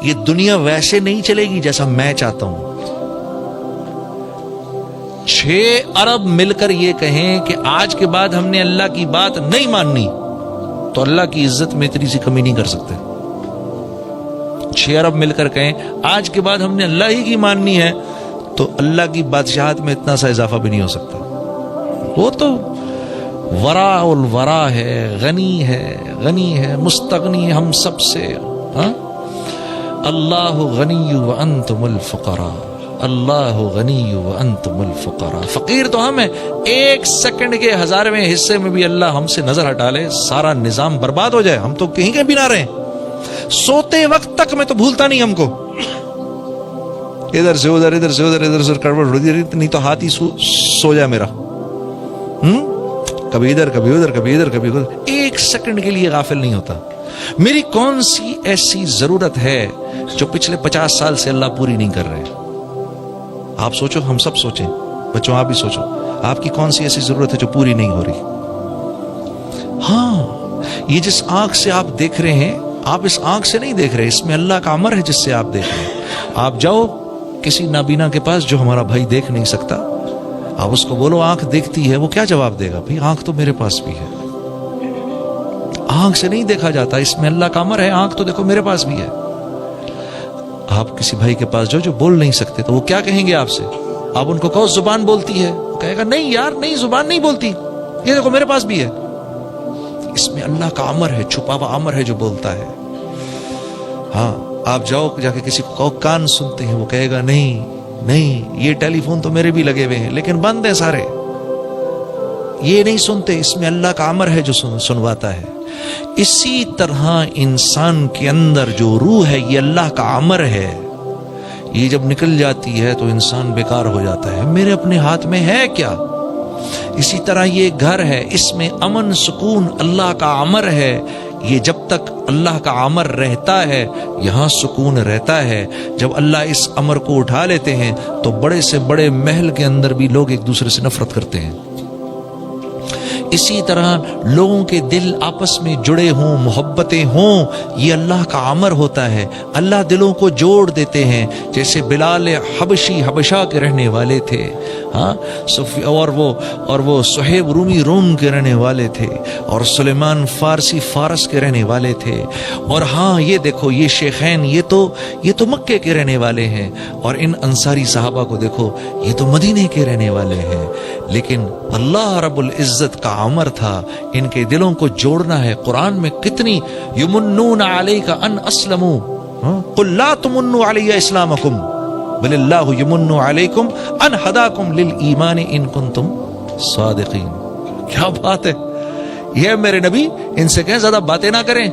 یہ دنیا ویسے نہیں چلے گی جیسا میں چاہتا ہوں. 6 ارب مل کر یہ کہیں کہ آج کے بعد ہم نے اللہ کی بات نہیں ماننی تو اللہ کی عزت میں اتنی سی کمی نہیں کر سکتے. 6 ارب مل کر کہیں آج کے بعد ہم نے اللہ ہی کی ماننی ہے تو اللہ کی بادشاہت میں اتنا سا اضافہ بھی نہیں ہو سکتا. وہ تو ورا الورا ہے، غنی ہے مستغنی ہم سب سے. ہاں، اللہ غنی وانتم الفقراء، اللہ غنی وانتم الفقراء. فقیر تو ہم ہیں. 1 سیکنڈ کے 1000ویں حصے میں بھی اللہ ہم سے نظر ہٹا لے، سارا نظام برباد ہو جائے، ہم تو کہیں بھی نہ رہیں. سوتے وقت تک میں تو بھولتا نہیں ہم کو. ادھر سے ادھر، ادھر سے ادھر، ادھر سے کڑوڑ نہیں تو ہاتھ ہی سو جائے میرا. کبھی ادھر کبھی ادھر، کبھی ادھر کبھی ادھر. 1 سیکنڈ کے لیے غافل نہیں ہوتا. میری کون سی ایسی ضرورت ہے جو پچھلے 50 سال سے اللہ پوری نہیں کر رہے؟ آپ سوچو، ہم سب سوچیں. بچوں آپ بھی سوچو، آپ کی کون سی ایسی ضرورت ہے جو پوری نہیں ہو رہی؟ ہاں، یہ جس آنکھ سے آپ دیکھ رہے ہیں، آپ اس آنکھ سے نہیں دیکھ رہے، اس میں اللہ کا امر ہے جس سے آپ دیکھ رہے ہیں. آپ جاؤ کسی نابینا کے پاس جو ہمارا بھائی دیکھ نہیں سکتا، آپ اس کو بولو آنکھ دیکھتی ہے، وہ کیا جواب دے گا؟ بھئی آنکھ تو میرے پاس بھی ہے. آنکھ سے نہیں دیکھا جاتا، اس میں اللہ کا امر ہے، آنکھ تو دیکھو میرے پاس بھی ہے. آپ کسی بھائی کے پاس جو بول نہیں سکتے تو وہ کیا کہیں گے آپ سے؟ آپ ان کو کہو زبان بولتی ہے، وہ کہے گا نہیں یار نہیں، زبان نہیں بولتی، یہ دیکھو میرے پاس بھی ہے. اس میں اللہ کا امر ہے، چھپا ہوا امر ہے جو بولتا ہے. ہاں، آپ جاؤ جا کے کسی کو کان سنتے ہیں، وہ کہے گا نہیں نہیں، یہ ٹیلی فون تو میرے بھی لگے ہوئے ہیں لیکن بند ہیں سارے، یہ نہیں سنتے، اس میں اللہ کا امر ہے جو سنواتا ہے. اسی طرح انسان کے اندر جو روح ہے یہ اللہ کا امر ہے، یہ جب نکل جاتی ہے تو انسان بیکار ہو جاتا ہے. میرے اپنے ہاتھ میں ہے کیا؟ اسی طرح یہ گھر ہے، اس میں امن سکون اللہ کا امر ہے. یہ جب تک اللہ کا امر رہتا ہے یہاں سکون رہتا ہے. جب اللہ اس امر کو اٹھا لیتے ہیں تو بڑے سے بڑے محل کے اندر بھی لوگ ایک دوسرے سے نفرت کرتے ہیں. اسی طرح لوگوں کے دل آپس میں جڑے ہوں، محبتیں ہوں، یہ اللہ کا امر ہوتا ہے. اللہ دلوں کو جوڑ دیتے ہیں. جیسے بلال حبشی حبشہ کے رہنے والے تھے، ہاں، اور وہ صہیب رومی روم کے رہنے والے تھے، اور سلیمان فارسی فارس کے رہنے والے تھے. اور ہاں یہ دیکھو یہ شیخین یہ تو مکے کے رہنے والے ہیں، اور ان انصاری صحابہ کو دیکھو یہ تو مدینے کے رہنے والے ہیں. لیکن اللہ رب العزت کا امر تھا ان کے دلوں کو جوڑنا ہے. قرآن میں کتنی یمنون علیک ان اسلموا، قل لا تمنوا علی اسلامکم بل اللہ یمن علیکم ان ہداکم للایمان ان کنتم صادقین. کیا بات ہے! یہ میرے نبی ان سے کہیں زیادہ باتیں نہ کریں.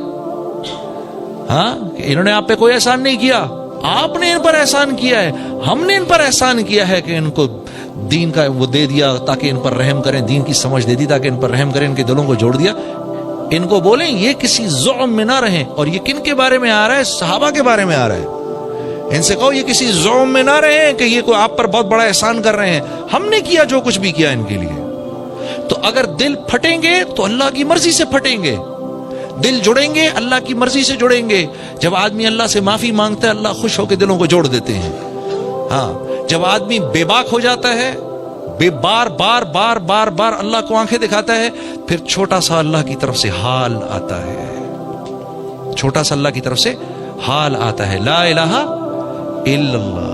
ہاں، انہوں نے آپ پہ کوئی احسان نہیں کیا، آپ نے ان پر احسان کیا ہے. ہم نے ان پر احسان کیا ہے کہ ان کو دین کا وہ دے دیا تاکہ ان پر رحم کریں، دین کی سمجھ دے دی تاکہ ان پر رحم کریں، ان کے دلوں کو جوڑ دیا. ان کو بولیں یہ کسی زعم میں نہ رہیں. اور یہ کن کے بارے میں آ رہا ہے؟ صحابہ کے بارے میں آ رہا ہے. ان سے کہو یہ کسی زعم میں نہ رہیں کہ یہ کوئی آپ پر بہت بڑا احسان کر رہے ہیں. ہم نے کیا جو کچھ بھی کیا ان کے لیے. تو اگر دل پھٹیں گے تو اللہ کی مرضی سے پھٹیں گے، دل جڑیں گے اللہ کی مرضی سے جڑیں گے. جب آدمی اللہ سے معافی مانگتا ہے اللہ خوش ہو کے دلوں کو جوڑ دیتے ہیں. ہاں، جب آدمی بے باک ہو جاتا ہے، بار بار بار بار بار اللہ کو آنکھیں دکھاتا ہے، پھر چھوٹا سا اللہ کی طرف سے حال آتا ہے، چھوٹا سا اللہ کی طرف سے حال آتا ہے. لا الہ الا اللہ.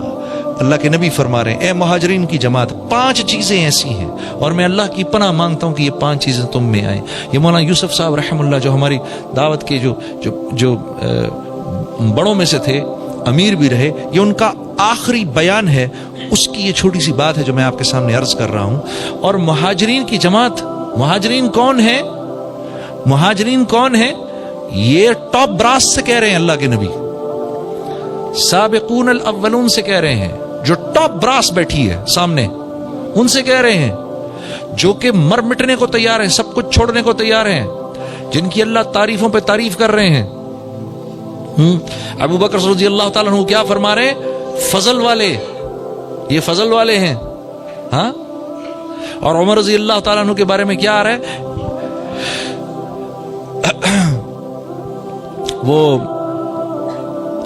اللہ کے نبی فرما رہے ہیں اے مہاجرین کی جماعت 5 چیزیں ایسی ہیں اور میں اللہ کی پناہ مانگتا ہوں کہ یہ 5 چیزیں تم میں آئیں. یہ مولانا یوسف صاحب رحم اللہ جو ہماری دعوت کے جو بڑوں میں سے تھے، امیر بھی رہے، یہ ان کا آخری بیان ہے. اس کی یہ چھوٹی سی بات ہے جو میں آپ کے سامنے عرض کر رہا ہوں. اور مہاجرین کی جماعت، مہاجرین کون ہے؟ مہاجرین کون ہے؟ یہ ٹاپ براس سے کہہ رہے ہیں اللہ کے نبی، سابقون الاولون سے کہہ رہے ہیں، جو ٹاپ براس بیٹھی ہے سامنے ان سے کہہ رہے ہیں، جو کہ مر مٹنے کو تیار ہیں، سب کچھ چھوڑنے کو تیار ہیں، جن کی اللہ تعریفوں پہ تعریف کر رہے ہیں. ابو بکر رضی اللہ تعالیٰ عنہ کیا فرما رہے ہیں؟ فضل والے، یہ فضل والے ہیں. ہاں، اور عمر رضی اللہ تعالیٰ عنہ کے بارے میں کیا آ رہا ہے؟ وہ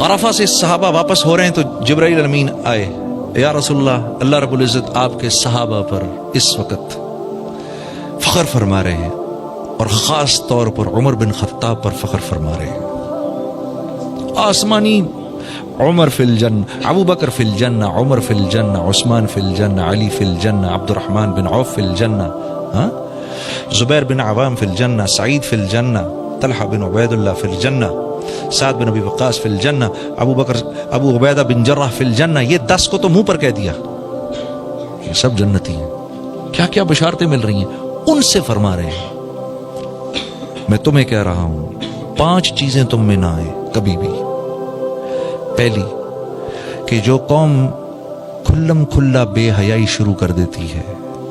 عرفہ سے صحابہ واپس ہو رہے ہیں تو جبرائیل امین آئے، یا رسول اللہ، اللہ رب العزت آپ کے صحابہ پر اس وقت فخر فرما رہے ہیں، اور خاص طور پر عمر بن خطاب پر فخر فرما رہے ہیں۔ آسمانی عمر فی الجنہ، ابو بکر فی الجنہ، عمر فی الجنہ، عثمان فی الجنہ، علی فی الجنہ، عبد الرحمن بن عوف فی الجنہ، زبیر بن عوام فی الجنہ، سعید فی الجنہ، طلحہ بن عبید اللہ فی الجنہ، سعد بن ابی وقاص فی الجنہ، ابو عبیدہ بن جرح فی الجنہ۔ یہ 10 کو تو منہ پر کہہ دیا، یہ سب جنتی ہیں۔ کیا کیا بشارتیں مل رہی ہیں، ان سے فرما رہے ہیں۔ میں تمہیں کہہ رہا ہوں 5 چیزیں تم میں نہ آئیں کبھی بھی۔ پہلی کہ جو قوم کھلم کھلا بے حیائی شروع کر دیتی ہے،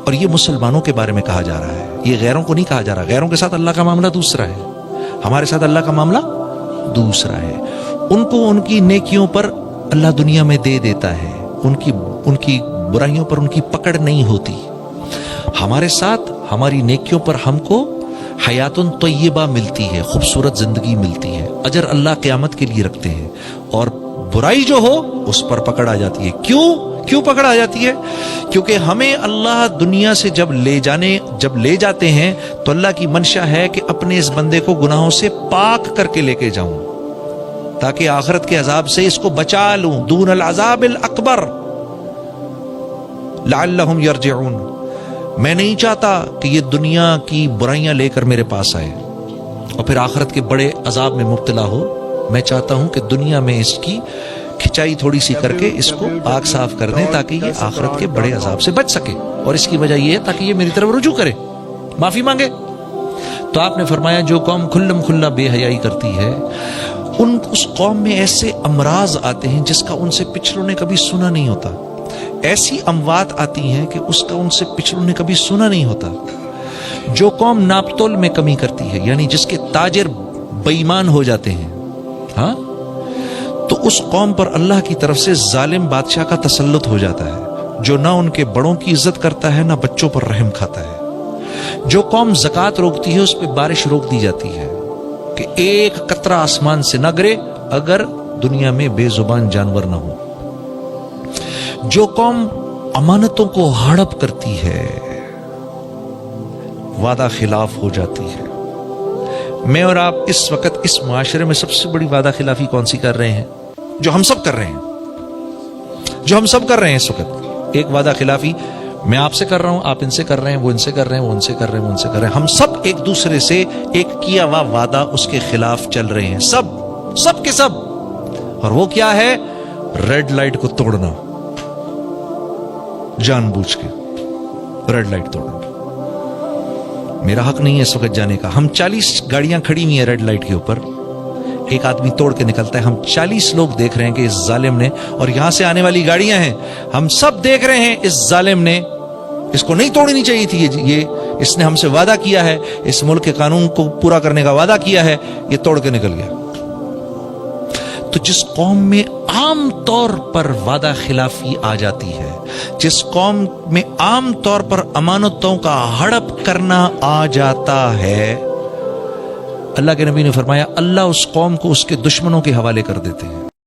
اور یہ مسلمانوں کے بارے میں کہا جا رہا ہے، یہ غیروں کو نہیں کہا جا رہا۔ غیروں کے ساتھ اللہ کا معاملہ دوسرا ہے، ہمارے ساتھ اللہ کا معاملہ دوسرا ہے۔ ان کو ان کی نیکیوں پر اللہ دنیا میں دے دیتا ہے، ان کی برائیوں پر ان کی پکڑ نہیں ہوتی۔ ہمارے ساتھ ہماری نیکیوں پر ہم کو حیات طیبہ ملتی ہے، خوبصورت زندگی ملتی ہے، اجر اللہ قیامت کے لیے رکھتے ہیں۔ اور برائی جو ہو اس پر پکڑ آ جاتی ہے۔ کیوں پکڑ آ جاتی ہے؟ کیونکہ ہمیں اللہ دنیا سے جب لے جاتے ہیں تو اللہ کی منشا ہے کہ اپنے اس بندے کو گناہوں سے پاک کر کے لے کے جاؤں، تاکہ آخرت کے عذاب سے اس کو بچا لوں، دون العذاب الاکبر لعلہم یرجعون۔ میں نہیں چاہتا کہ یہ دنیا کی برائیاں لے کر میرے پاس آئے اور پھر آخرت کے بڑے عذاب میں مبتلا ہو۔ میں چاہتا ہوں کہ دنیا میں اس کی کھچائی تھوڑی سی کر کے اس کو پاک صاف کر دیں، تاکہ یہ آخرت کے بڑے عذاب سے بچ سکے۔ اور اس کی وجہ یہ ہے تاکہ یہ میری طرف رجوع کرے، معافی مانگے۔ تو آپ نے فرمایا جو قوم کھلم کھلا بے حیائی کرتی ہے، اس قوم میں ایسے امراض آتے ہیں جس کا ان سے پچھلوں نے کبھی سنا نہیں ہوتا، ایسی اموات آتی ہیں کہ اس کا ان سے پچھلوں نے کبھی سنا نہیں ہوتا۔ جو قوم ناپ تول میں کمی کرتی ہے، یعنی جس کے تاجر بے ایمان ہو جاتے ہیں، تو اس قوم پر اللہ کی طرف سے ظالم بادشاہ کا تسلط ہو جاتا ہے، جو نہ ان کے بڑوں کی عزت کرتا ہے نہ بچوں پر رحم کھاتا ہے۔ جو قوم زکوٰۃ روکتی ہے اس پہ بارش روک دی جاتی ہے کہ ایک قطرہ آسمان سے نہ گرے اگر دنیا میں بے زبان جانور نہ ہو۔ جو قوم امانتوں کو ہڑپ کرتی ہے، وعدہ خلاف ہو جاتی ہے۔ میں اور آپ اس وقت اس معاشرے میں سب سے بڑی وعدہ خلافی کون سی کر رہے ہیں؟ جو ہم سب کر رہے ہیں اس وقت۔ ایک وعدہ خلافی میں آپ سے کر رہا ہوں، آپ ان سے کر رہے ہیں، وہ ان سے کر رہے ہیں، وہ ان سے کر رہے ہیں، وہ ان سے کر رہے ہیں۔ ہم سب ایک دوسرے سے ایک کیا ہوا وعدہ اس کے خلاف چل رہے ہیں، سب کے سب۔ اور وہ کیا ہے؟ ریڈ لائٹ کو توڑنا، جان بوجھ کے ریڈ لائٹ توڑنا۔ میرا حق نہیں ہے اس وقت جانے کا۔ ہم 40 گاڑیاں کھڑی ہوئی ہیں ریڈ لائٹ کے اوپر، ایک آدمی توڑ کے نکلتا ہے، ہم 40 لوگ دیکھ رہے ہیں کہ اس ظالم نے، اور یہاں سے آنے والی گاڑیاں ہیں، ہم سب دیکھ رہے ہیں اس ظالم نے، اس کو نہیں توڑنی چاہیے تھی، یہ اس نے ہم سے وعدہ کیا ہے، اس ملک کے قانون کو پورا کرنے کا وعدہ کیا ہے، یہ توڑ کے نکل گیا۔ تو جس قوم میں عام طور پر وعدہ خلافی آ جاتی ہے، جس قوم میں عام طور پر امانتوں کا ہڑپ کرنا آ جاتا ہے، اللہ کے نبی نے فرمایا اللہ اس قوم کو اس کے دشمنوں کے حوالے کر دیتے ہیں۔